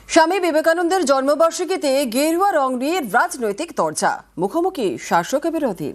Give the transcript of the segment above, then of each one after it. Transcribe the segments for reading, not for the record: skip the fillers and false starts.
স্বামী বিবেকানন্দের জন্মবার্ষিকীতে গেরুয়া রং নিয়ে রাজনৈতিক চর্চা, মুখোমুখি শাসক বিরোধী।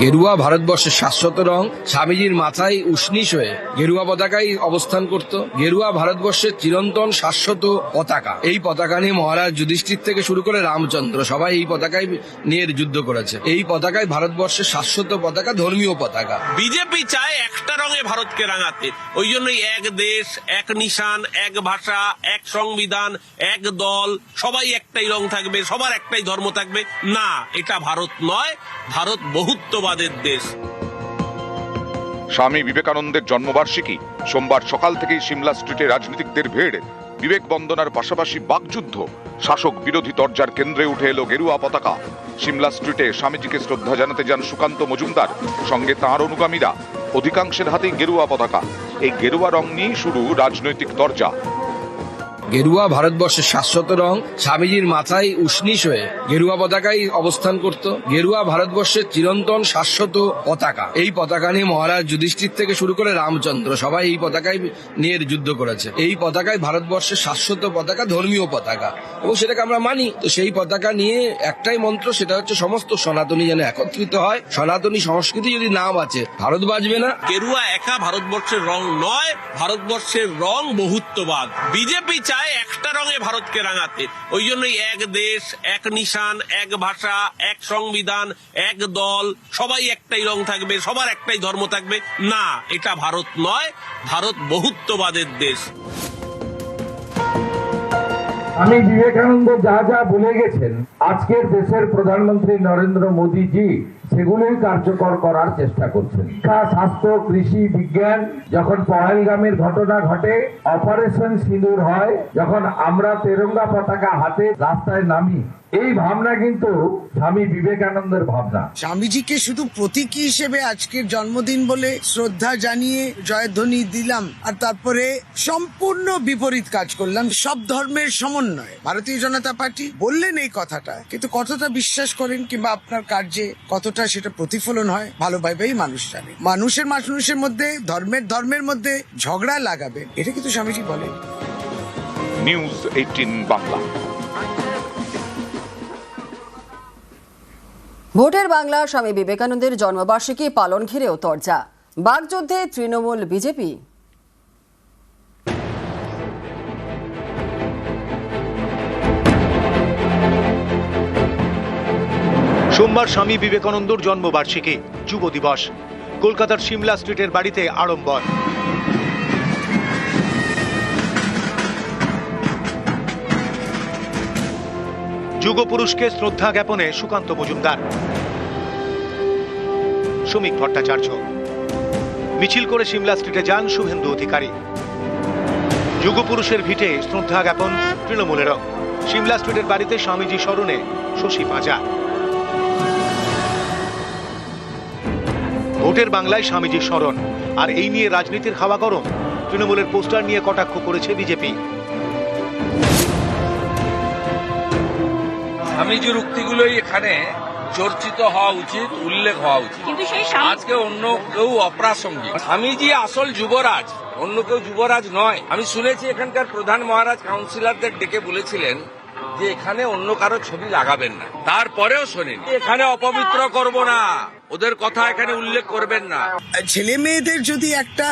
গেরুয়া ভারতবর্ষের শাশ্বত রং। স্বামীজির মাথায় উষ্ণিস হয়ে গেরুয়া পতাকায় অবস্থান করত। গেরুয়া ভারতবর্ষের চিরন্তন শাশ্বত পতাকা। এই পতাকা নিয়ে মহারাজ যুধিষ্ঠির থেকে শুরু করে রামচন্দ্র সবাই এই পতাকায় নিয়ে যুদ্ধ করেছে। এই পতাকায় ভারতবর্ষের শাশ্বত পতাকা, ধর্মীয় পতাকা। বিজেপি চায় একটা রঙে ভারতকে রাঙাতে, ওই জন্যই এক দেশ, এক নিশান, এক ভাষা, এক সংবিধান, এক দল, সবাই একটাই রং থাকবে, সবার একটাই ধর্ম থাকবে। না, এটা ভারত নয়, ভারত বহুত্ববাদের দেশ। স্বামী বিবেকানন্দের জন্মবার্ষিকী সোমবার সকাল থেকেই সিমলা স্ট্রিটে রাজনীতিকদের ভিড়। বিবেক বন্দনার পাশাপাশি বাকযুদ্ধ, শাসক বিরোধী তরজার কেন্দ্রে উঠে এলো গেরুয়া পতাকা। সিমলা স্ট্রিটে স্বামীজিকে শ্রদ্ধা জানাতে যান সুকান্ত মজুমদার, সঙ্গে তাঁর অনুগামীরা। অধিকাংশের হাতেই গেরুয়া পতাকা। এই গেরুয়া রং নিয়েই শুরু রাজনৈতিক তরজা। গেরুয়া ভারতবর্ষের শাশ্বত রং। স্বামীজির মাথায় উষ্ণিস হয়ে গেরুয়া পতাকায় অবস্থান করত। গেরুয়া ভারতবর্ষের চিরন্তন শাশ্বত পতাকা। এই পতাকা নিয়ে মহারাজ যুধিষ্ঠির থেকে শুরু করে রামচন্দ্র সবাই এই পতাকায় নিয়ে যুদ্ধ করেছে। এই পতাকায় ভারতবর্ষের শাশ্বত পতাকা, ধর্মীয় পতাকা, এবং সেটাকে আমরা মানি। তো সেই পতাকা নিয়ে একটাই মন্ত্র, সেটা হচ্ছে সমস্ত সনাতনী যেন একত্রিত হয়। সনাতনী সংস্কৃতি যদি না বাঁচে, ভারত বাঁচবে না। গেরুয়া একা ভারতবর্ষের রং নয়, ভারতবর্ষের রং বহুত্ববাদ। বিজেপি চায় একটা রঙে ভারতকে রাঙাতে, ওই জন্যই এক দেশ, এক নিশান, এক ভাষা, এক সংবিধান, এক দল, সবাই একটাই রং থাকবে, সবার একটাই ধর্ম থাকবে। না, এটা ভারত নয়, ভারত বহুত্ববাদের দেশ। আমি বিবেকানন্দ যা যা বলে গেছেন আজকের দেশের প্রধানমন্ত্রী নরেন্দ্র মোদীজি সেগুলোই কার্যকর করার চেষ্টা করছেন। শিক্ষা, স্বাস্থ্য, কৃষি, বিজ্ঞান, যখন পহেলগামের ঘটনা ঘটে, অপারেশন সিঁদুর হয়, যখন আমরা তেরঙ্গা পতাকা হাতে রাস্তায় নামি, এই ভাবনা কিন্তু স্বামী বিবেকানন্দের ভাবনা। স্বামীজিকে শুধু প্রতীকী হিসেবে আজকের জন্মদিন বলে শ্রদ্ধা জানিয়ে জয়ধ্বনি দিলাম, আর তারপরে সম্পূর্ণ বিপরীত কাজ করলাম। সব ধর্মের সমন্বয়। ভারতীয় জনতা পার্টি বললেন এই কথাটা, কিন্তু কতটা বিশ্বাস করেন কিংবা আপনার কার্যে কতটা সেটা প্রতিফলন হয় ভালোভাবেই মানুষ জানে। মানুষের মধ্যে, ধর্মের মধ্যে ঝগড়া লাগাবেন, এটা কিন্তু স্বামীজি বলেন। নিউজ 18 বাংলা। ভোটের বাংলা স্বামী বিবেকানন্দের জন্মবার্ষিকী পালন ঘিরেও চর্চা, বাকযুদ্ধে তৃণমূল বিজেপি। সোমবার স্বামী বিবেকানন্দর জন্মবার্ষিকী, যুব দিবস। কলকাতার সিমলা স্ট্রিটের বাড়িতে আড়ম্বর। যুগপুরুষকে শ্রদ্ধা জ্ঞাপনে সুকান্ত মজুমদার, শ্রমিক ভট্টাচার্য। মিছিল করে সিমলা স্ট্রিটে যান শুভেন্দু অধিকারী। যুগপুরুষের ভিটে শ্রদ্ধা জ্ঞাপন তৃণমূলেরও। সিমলা স্ট্রিটের বাড়িতে স্বামীজি স্মরণে শশী পাঁজা। ভোটের বাংলায় স্বামীজির স্মরণ, আর এই নিয়ে রাজনীতির হাওয়া গরম। তৃণমূলের পোস্টার নিয়ে কটাক্ষ করেছে বিজেপি। স্বামীজির উক্তিগুলোই এখানে চর্চিত হওয়া উচিত, উল্লেখ হওয়া উচিত। আজকে অন্য কেউ অপ্রাসঙ্গিক। স্বামীজি আসল যুবরাজ, অন্য কেউ যুবরাজ নয়। আমি শুনেছি এখানকার প্রধান মহারাজ কাউন্সিলরদের ডেকে বলেছিলেন যে এখানে অন্য কারো ছবি লাগাবেন না। তারপরেও শোনেন, এখানে অপবিত্র করব না, ওদের কথা এখানে উল্লেখ করবেন না। ছেলে মেয়েদের যদি একটা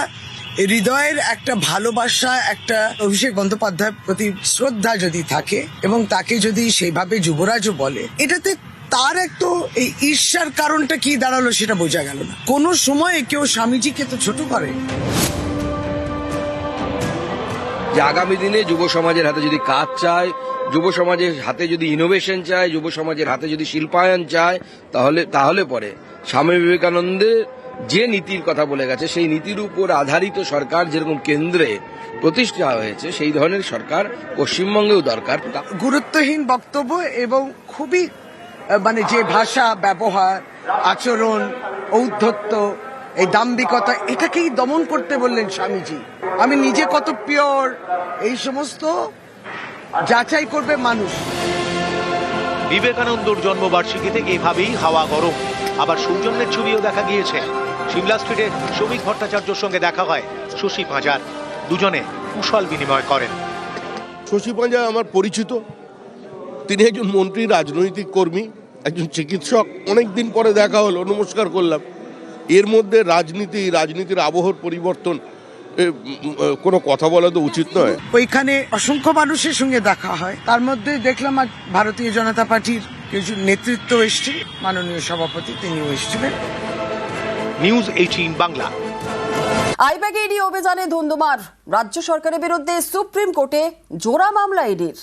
হৃদয়ের একটা ভালোবাসা, একটা অভিষেক বন্দ্যোপাধ্যায়ের প্রতি শ্রদ্ধা যদি থাকে এবং তাকে যদি সেইভাবে যুবরাজও বলে, এটাতে তার একটু এই ঈর্ষার কারণটা কি দাঁড়ালো সেটা বোঝা গেল না। কোন সময়ে কেউ স্বামীজিকে তো ছোট করে। যে আগামী দিনে যুব সমাজের হাতে যদি কাজ চায়, যুব সমাজের হাতে যদি ইনোভেশন চায়, যুব সমাজের হাতে যদি শিল্পায়ন চায়, তাহলে পরে স্বামী বিবেকানন্দের যে নীতির কথা বলে গেছে, সেই নীতির উপর আধারিত সরকার যেরকম কেন্দ্রে প্রতিষ্ঠা হয়েছে, সেই ধরনের সরকার পশ্চিমবঙ্গেও দরকার। গুরুত্বহীন বক্তব্য এবং খুবই যে ভাষা ব্যবহার, আচরণ, ঔদ্ধত্য, এই দাম্ভিকতা, এটাকেই দমন করতে বললেন স্বামীজি। আমি নিজে কত পিওর, এই সমস্ত যাচাই করবে মানুষ। বিবেকানন্দর জন্মবার্ষিকীতে এভাবেই হাওয়া গরম। আবার সৌজন্যের ছবিও দেখা গিয়েছে। সিমলা স্ট্রিটে শ্রমিক ভট্টাচার্যর সঙ্গে দেখা হয় শশী পাঁজার। দুজনে কুশল বিনিময় করেন। শশী পাঁজা আমার পরিচিত, তিনি একজন মন্ত্রী, রাজনৈতিক কর্মী, একজন চিকিৎসক। অনেকদিন পরে দেখা হলো, নমস্কার করলাম। এর মধ্যে রাজনীতির আবহাওয়ার পরিবর্তন, কোনো কথা বলা তো উচিত নয়। ওইখানে অসংখ্য মানুষের সঙ্গে দেখা হয়, তার মধ্যে দেখলাম আজ ভারতীয় জনতা পার্টির কিছু নেতৃত্ব এসেছিল, মাননীয় সভাপতি তিনিও এসেছিলেন। নিউজ 18 বাংলা। আইপ্যাক ইডি অভিযানে ধুন্ধুমার, রাজ্য সরকারের বিরুদ্ধে সুপ্রিম কোর্টে জোড়া মামলা ইডির।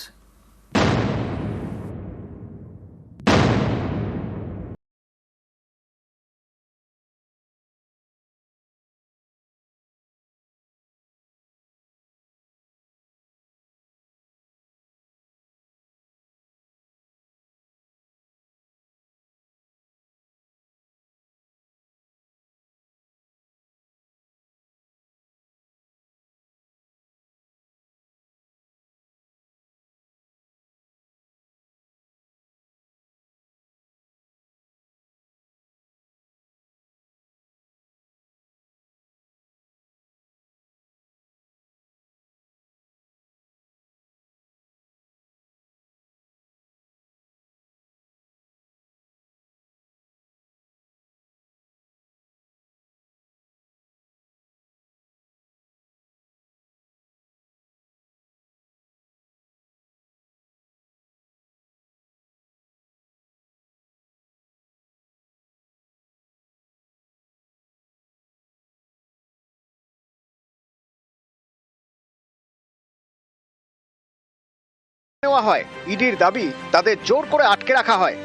নেওয়া হয়। ইডির দাবি তাদের জোর করে আটকে রাখা হয়।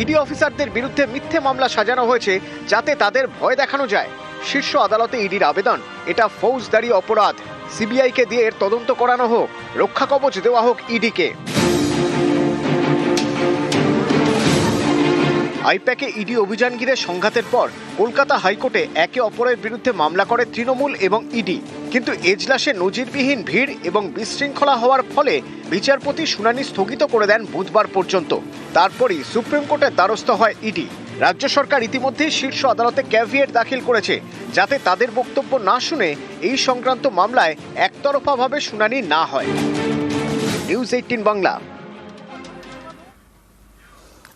ইডি অফিসারদের বিরুদ্ধে মিথ্যে মামলা সাজানো হয়েছে যাতে তাদের ভয় দেখানো যায়। শীর্ষ আদালতে ইডির আবেদন, এটা ফৌজদারি অপরাধ, সিবিআইকে দিয়ে এর তদন্ত করানো হোক, রক্ষা কবচ দেওয়া হোক ইডিকে। আইপ্যাকে ইডি অভিযান ঘিরে সংঘাতের পর কলকাতা হাইকোর্টে একে অপরের বিরুদ্ধে মামলা করে তৃণমূল এবং ইডি। কিন্তু এজলাসে নজিরবিহীন ভিড় এবং বিশৃঙ্খলা হওয়ার ফলে বিচারপতি শুনানি স্থগিত করে দেন বুধবার পর্যন্ত। তারপরই সুপ্রিম কোর্টের দ্বারস্থ হয় ইডি। রাজ্য সরকার ইতিমধ্যেই শীর্ষ আদালতে ক্যাভিয়েট দাখিল করেছে, যাতে তাদের বক্তব্য না শুনে এই সংক্রান্ত মামলায় একতরফাভাবে শুনানি না হয়। নিউজ 18 বাংলা।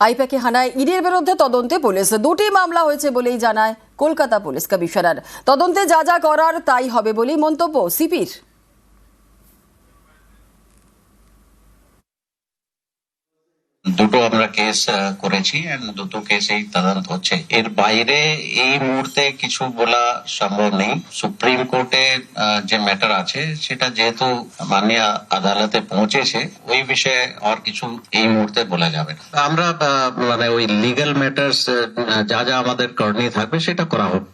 আইপ্যাকে হানায় ইডির বিরুদ্ধে তদন্তে পুলিশ, 2টি মামলা হয়েছে বলেই জানায় কলকাতা পুলিশ কমিশনার। তদন্তে যা যা করার তাই হবে বলেই মন্তব্য সিপির। দুটো আমরা কেস করেছি, দুটো কেসেই তদন্ত হচ্ছে। এর বাইরে এই মুহূর্তে কিছু বলা সম্ভব নেই। সুপ্রিম কোর্টে যে ম্যাটার আছে সেটা যেহেতু মাননীয় আদালতে পৌঁছেছে, ওই বিষয়ে আর কিছু এই মুহূর্তে বলা যাবে না। আমরা মানে ওই লিগ্যাল ম্যাটার্স যা যা আমাদের করণীয় থাকবে সেটা করা হবে।